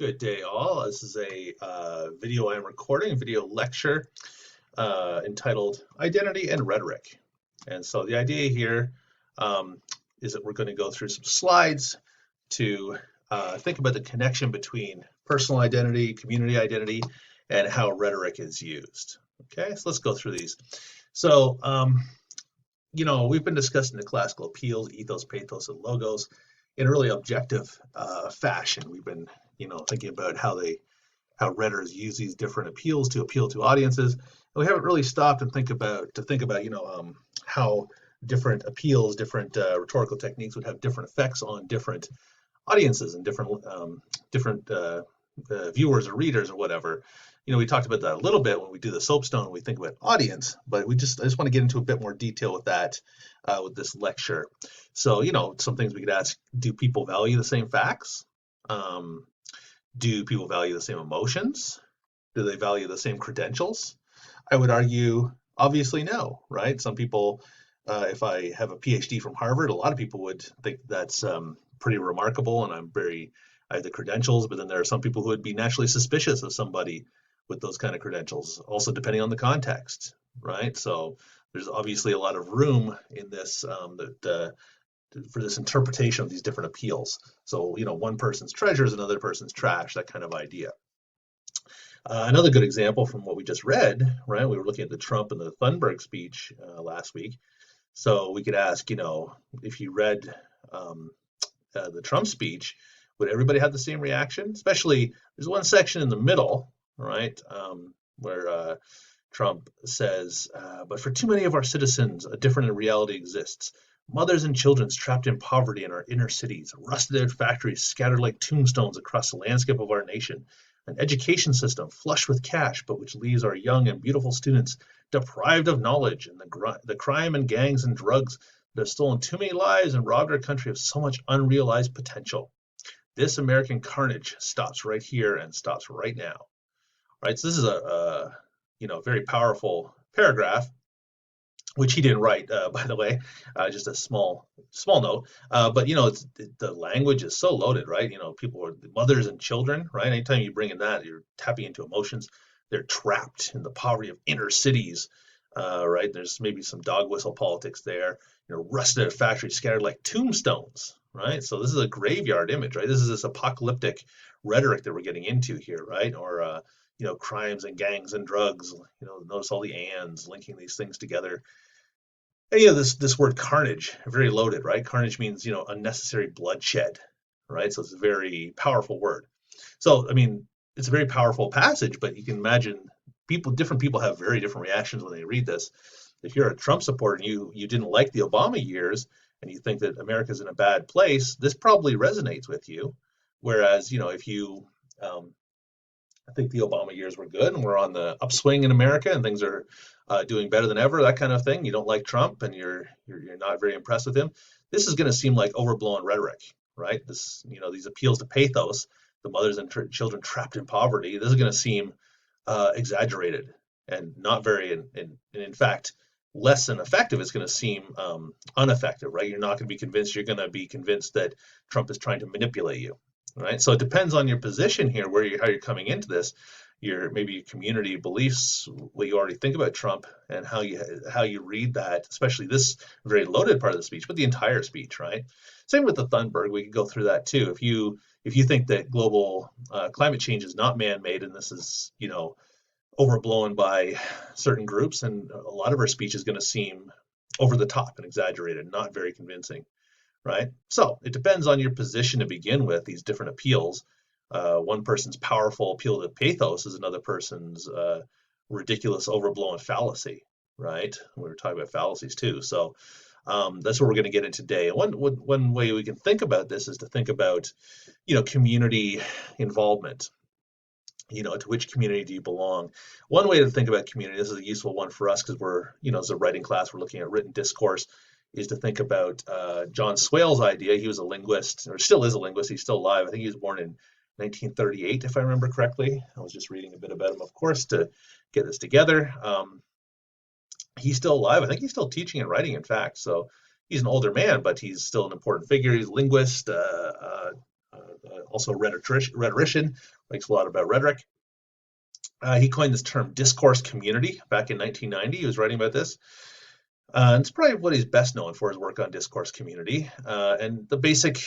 Good day, all. This is a video I'm recording, a video lecture entitled Identity and Rhetoric. And so the idea here is that we're going to go through some slides to think about the connection between personal identity, community identity, and how rhetoric is used. Okay, so let's go through these. So, we've been discussing the classical appeals, ethos, pathos, and logos in a really objective fashion. We've been, thinking about how rhetorics use these different appeals to appeal to audiences. And we haven't really stopped and think about how different appeals, different rhetorical techniques would have different effects on different audiences and different viewers or readers or whatever. We talked about that a little bit when we do the soapstone. We think about audience, but I just want to get into a bit more detail with that with this lecture. So, some things we could ask: do people value the same facts? Do people value the same emotions? Do they value the same credentials? I would argue, obviously, no, right? Some people, if I have a PhD from Harvard, a lot of people would think that's pretty remarkable, and I have the credentials, but then there are some people who would be naturally suspicious of somebody with those kind of credentials, also depending on the context, right? So there's obviously a lot of room in this for this interpretation of these different appeals. So, one person's treasure is another person's trash, that kind of idea. Another good example from what we just read, right? We were looking at the Trump and the Thunberg speech last week. So we could ask, if you read the Trump speech, would everybody have the same reaction? Especially, there's one section in the middle, right, where Trump says, but for too many of our citizens, a different reality exists. Mothers and children trapped in poverty in our inner cities, rusted-out factories scattered like tombstones across the landscape of our nation, an education system flush with cash, but which leaves our young and beautiful students deprived of knowledge, and the crime and gangs and drugs that have stolen too many lives and robbed our country of so much unrealized potential. This American carnage stops right here and stops right now. Right, so this is a very powerful paragraph, which he didn't write, by the way, just a small note. But the language is so loaded, right? People are mothers and children, right? Anytime you bring in that, you're tapping into emotions. They're trapped in the poverty of inner cities, right? There's maybe some dog whistle politics there. Rusted out factories scattered like tombstones, right? So this is a graveyard image, right? This is this apocalyptic rhetoric that we're getting into here, right? Or crimes and gangs and drugs. Notice all the ands linking these things together. And this word carnage, very loaded, right? Carnage means unnecessary bloodshed, right? So it's a very powerful word. So I mean, it's a very powerful passage, but you can imagine different people have very different reactions when they read this. If you're a Trump supporter and you didn't like the Obama years and you think that America's in a bad place, this probably resonates with you. Whereas if you I think the Obama years were good, and we're on the upswing in America, and things are doing better than ever. That kind of thing. You don't like Trump, and you're not very impressed with him. This is going to seem like overblown rhetoric, right? These appeals to pathos, the mothers and children trapped in poverty. This is going to seem exaggerated and not very, and in fact, less than effective. It's going to seem ineffective, right? You're not going to be convinced. You're going to be convinced that Trump is trying to manipulate you. Right, so it depends on your position here, how you're coming into this, maybe your community beliefs, what you already think about Trump, and how you read that, especially this very loaded part of the speech, but the entire speech, right? Same with the Thunberg. We could go through that too. If you think that global climate change is not man-made and this is overblown by certain groups, and a lot of our speech is going to seem over the top and exaggerated, not very convincing. Right? So it depends on your position to begin with, these different appeals. One person's powerful appeal to pathos is another person's ridiculous, overblown fallacy, right? We were talking about fallacies too. So that's what we're going to get into today. And one way we can think about this is to think about, community involvement. To which community do you belong? One way to think about community, this is a useful one for us because we're, as a writing class, we're looking at written discourse, is to think about John Swale's idea. He was a linguist, or still is a linguist. He's still alive. I think he was born in 1938, if I remember correctly. I was just reading a bit about him, of course, to get this together. He's still alive. I think he's still teaching and writing, in fact. So he's an older man, but he's still an important figure. He's a linguist, also a rhetorician, writes a lot about rhetoric. He coined this term discourse community back in 1990. He was writing about this. It's probably what he's best known for, his work on discourse community. And the basic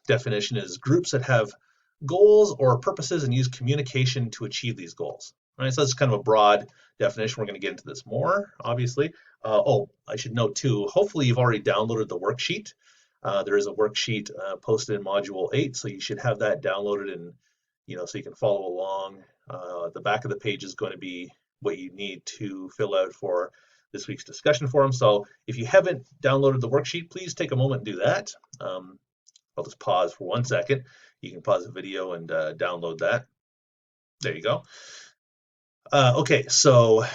definition is groups that have goals or purposes and use communication to achieve these goals. Right, so that's kind of a broad definition. We're going to get into this more, obviously. I should note too, hopefully you've already downloaded the worksheet. There is a worksheet posted in Module 8, so you should have that downloaded and, so you can follow along. The back of the page is going to be what you need to fill out for this week's discussion forum. So if you haven't downloaded the worksheet, please take a moment and do that. I'll just pause for 1 second. You can pause the video and download that. There you go. Okay, so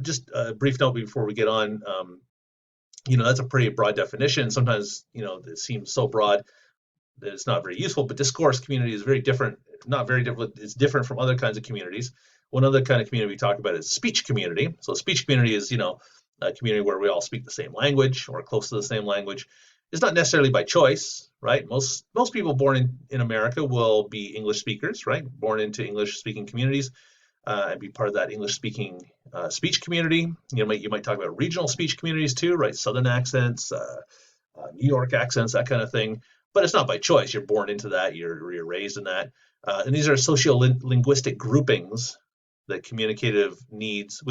just a brief note before we get on. That's a pretty broad definition. Sometimes, it seems so broad that it's not very useful, but discourse community is very different, not very different, it's different from other kinds of communities. One other kind of community we talk about is speech community. So speech community is, a community where we all speak the same language or close to the same language. It's not necessarily by choice, right? Most people born in America will be English speakers, right? Born into English speaking communities and be part of that English speaking speech community. You might talk about regional speech communities too, right? Southern accents, New York accents, that kind of thing. But it's not by choice. You're born into that. You're raised in that. And these are sociolinguistic groupings that communicative needs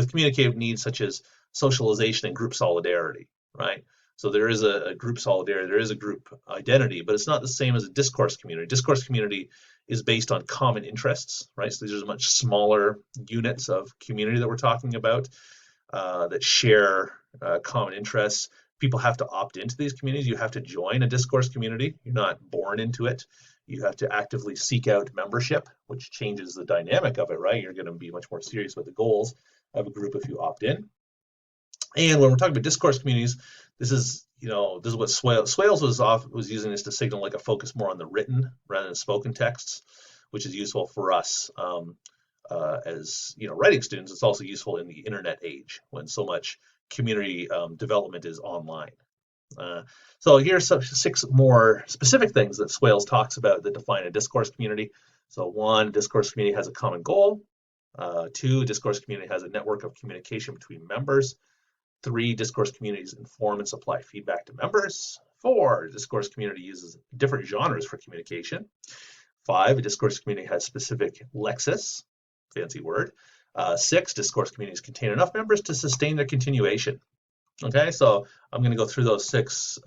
such as socialization and group solidarity, right? So there is a group solidarity, there is a group identity, but it's not the same as a discourse community. Discourse community is based on common interests, right? So these are much smaller units of community that we're talking about that share common interests. People have to opt into these communities. You have to join a discourse community. You're not born into it. You have to actively seek out membership, which changes the dynamic of it, right? You're going to be much more serious with the goals of a group if you opt in. And when we're talking about discourse communities, this is what Swales was using this to signal like a focus more on the written rather than spoken texts, which is useful for us as writing students. It's also useful in the internet age when so much community development is online. So here's 6 more specific things that Swales talks about that define a discourse community. So 1, discourse community has a common goal. 2, discourse community has a network of communication between members. 3, discourse communities inform and supply feedback to members. 4, discourse community uses different genres for communication. 5, a discourse community has specific lexis, fancy word. 6, discourse communities contain enough members to sustain their continuation. Okay, so I'm going to go through those 6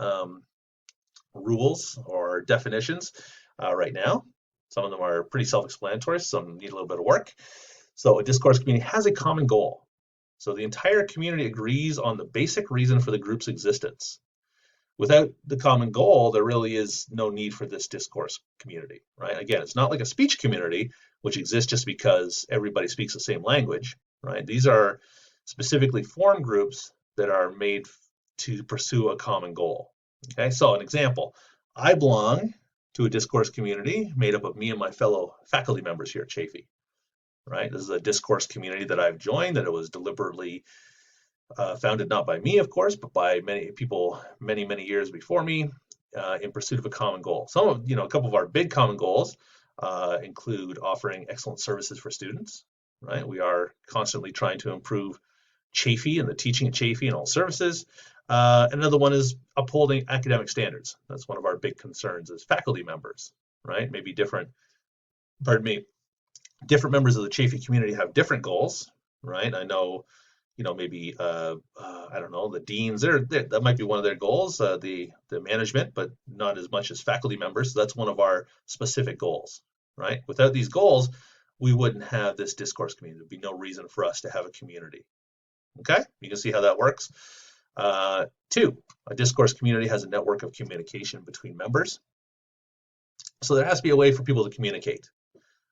rules or definitions right now. Some of them are pretty self-explanatory, some need a little bit of work. So a discourse community has a common goal. So the entire community agrees on the basic reason for the group's existence. Without the common goal, there really is no need for this discourse community, right? Again, it's not like a speech community, which exists just because everybody speaks the same language, right? These are specifically formed groups that are made to pursue a common goal. Okay, so an example, I belong to a discourse community made up of me and my fellow faculty members here at Chaffey, right? This is a discourse community that I've joined, that it was deliberately founded not by me, of course, but by many people many years before me in pursuit of a common goal. A couple of our big common goals include offering excellent services for students, right? We are constantly trying to improve Chaffey and the teaching at Chaffey and all services. Another one is upholding academic standards. That's one of our big concerns as faculty members, right? Maybe different members of the Chaffey community have different goals, right? I know, maybe, I don't know, the deans, that might be one of their goals, the management, but not as much as faculty members. So that's one of our specific goals, right? Without these goals, we wouldn't have this discourse community. There'd be no reason for us to have a community. Okay, you can see how that works. 2, a discourse community has a network of communication between members. So there has to be a way for people to communicate.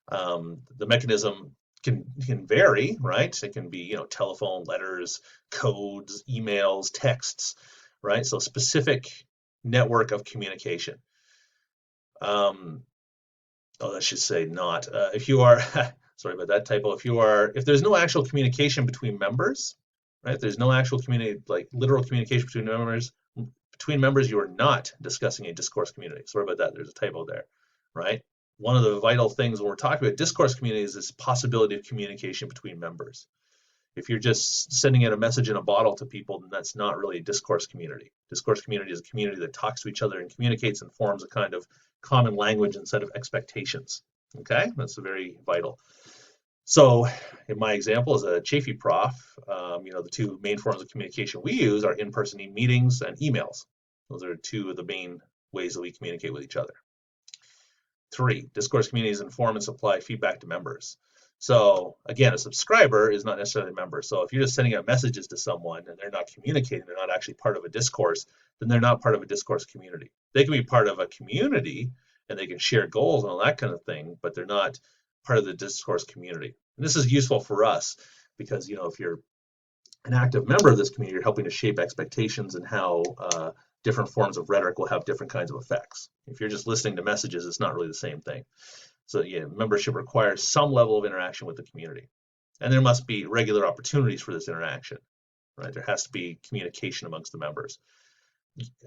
The mechanism can vary, right? It can be, telephone, letters, codes, emails, texts, right? So specific network of communication. I should say not. If you are, sorry about that typo. If there's no actual communication between members, right? There's no actual like literal communication between members, you are not discussing a discourse community. Sorry about that. There's a typo there. right? One of the vital things when we're talking about discourse community is this possibility of communication between members. If you're just sending out a message in a bottle to people, then that's not really a discourse community. Discourse community is a community that talks to each other and communicates and forms a kind of common language and set of expectations. Okay, that's very vital. So, in my example as a Chafee prof, the two main forms of communication we use are in-person meetings and emails. Those are two of the main ways that we communicate with each other. 3, discourse communities inform and supply feedback to members. So again, a subscriber is not necessarily a member. So if you're just sending out messages to someone and they're not communicating, they're not actually part of a discourse, then they're not part of a discourse community. They can be part of a community and they can share goals and all that kind of thing, but they're not part of the discourse community. And this is useful for us because, if you're an active member of this community, you're helping to shape expectations and how different forms of rhetoric will have different kinds of effects. If you're just listening to messages, it's not really the same thing. So yeah, membership requires some level of interaction with the community. And there must be regular opportunities for this interaction, right? There has to be communication amongst the members.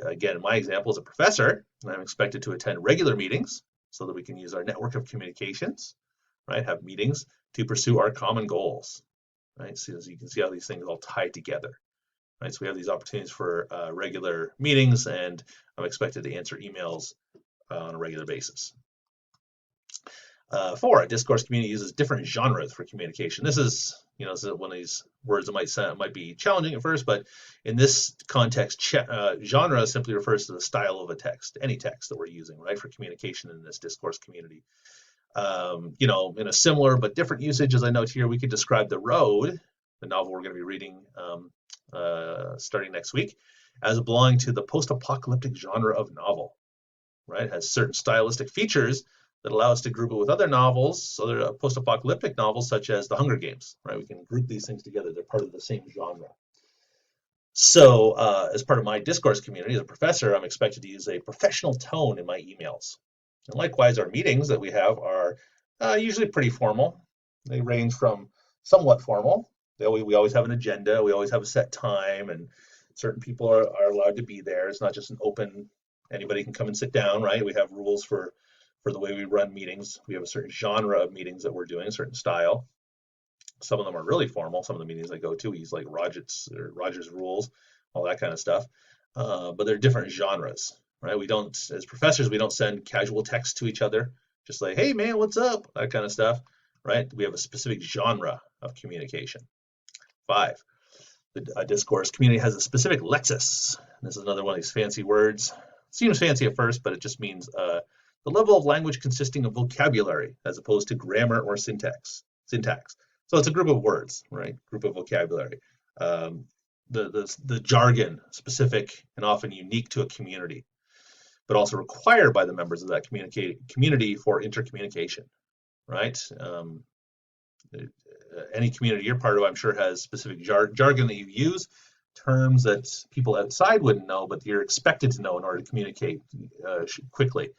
Again, in my example as a professor, I'm expected to attend regular meetings so that we can use our network of communications, right? Have meetings to pursue our common goals, right? So as you can see how these things all tie together, right? So we have these opportunities for regular meetings, and I'm expected to answer emails on a regular basis. 4, a discourse community uses different genres for communication. This is, this is one of these words that might be challenging at first, but in this context, genre simply refers to the style of a text, any text that we're using, right, for communication in this discourse community. In a similar but different usage, as I note here, we could describe The Road, the novel we're going to be reading starting next week, as belonging to the post-apocalyptic genre of novel, right? It has certain stylistic features that allow us to group it with other novels, other post-apocalyptic novels such as The Hunger Games, right? We can group these things together. They're part of the same genre. So as part of my discourse community, as a professor, I'm expected to use a professional tone in my emails. And likewise, our meetings that we have are usually pretty formal. They range from somewhat formal. We always have an agenda. We always have a set time, and certain people are allowed to be there. It's not just an open, anybody can come and sit down, right? We have rules for the way we run meetings. We have a certain genre of meetings that we're doing, a certain style. Some of them are really formal. Some of the meetings I go to, we use like Rogers rules, all that kind of stuff. But they're different genres, right? We don't, as professors, we don't send casual text to each other, just like, hey man, what's up? That kind of stuff, right? We have a specific genre of communication. 5, a discourse community has a specific lexis. This is another one of these fancy words. Seems fancy at first, but it just means the level of language consisting of vocabulary as opposed to grammar or syntax. So it's a group of words, right? Group of vocabulary. The jargon, specific and often unique to a community, but also required by the members of that community for intercommunication, right? Any community you're part of, I'm sure, has specific jargon that you use, terms that people outside wouldn't know, but you're expected to know in order to communicate quickly.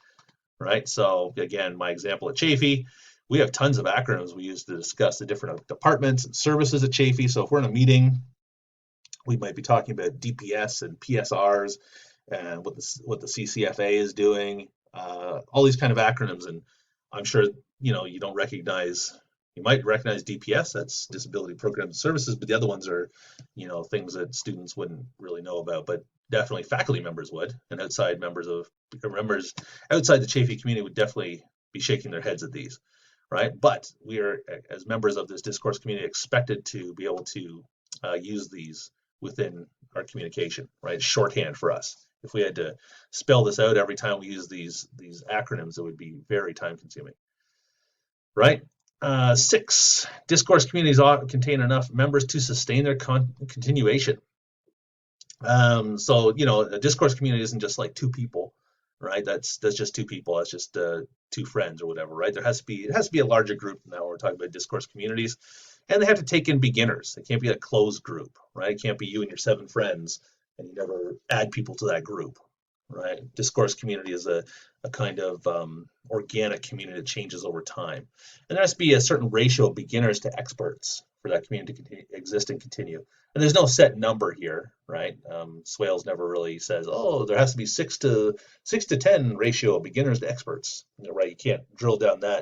Right. So again, my example at Chafee, we have tons of acronyms we use to discuss the different departments and services at Chafee. So if we're in a meeting, we might be talking about DPS and PSRs and what the CCFA is doing, all these kind of acronyms. And I'm sure, you might recognize DPS, that's Disability Programs and Services, but the other ones are, things that students wouldn't really know about, but definitely faculty members would, and outside members outside the Chafee community would definitely be shaking their heads at these, right? But we are, as members of this discourse community, expected to be able to use these within our communication, right? Shorthand for us. If we had to spell this out every time we use these acronyms, it would be very time consuming, right? 6, discourse communities contain enough members to sustain their continuation. So, a discourse community isn't just like 2 people, right? That's just 2 people. That's just 2 friends or whatever, right? It has to be a larger group now when we're talking about discourse communities, and they have to take in beginners. It can't be a closed group, right? It can't be you and your 7 friends and you never add people to that group, right? Discourse community is a kind of organic community that changes over time. And there has to be a certain ratio of beginners to experts for that community to exist and continue. And there's no set number here, right? Swales never really says, oh, there has to be 6 to 10 ratio of beginners to experts, right? You can't drill down that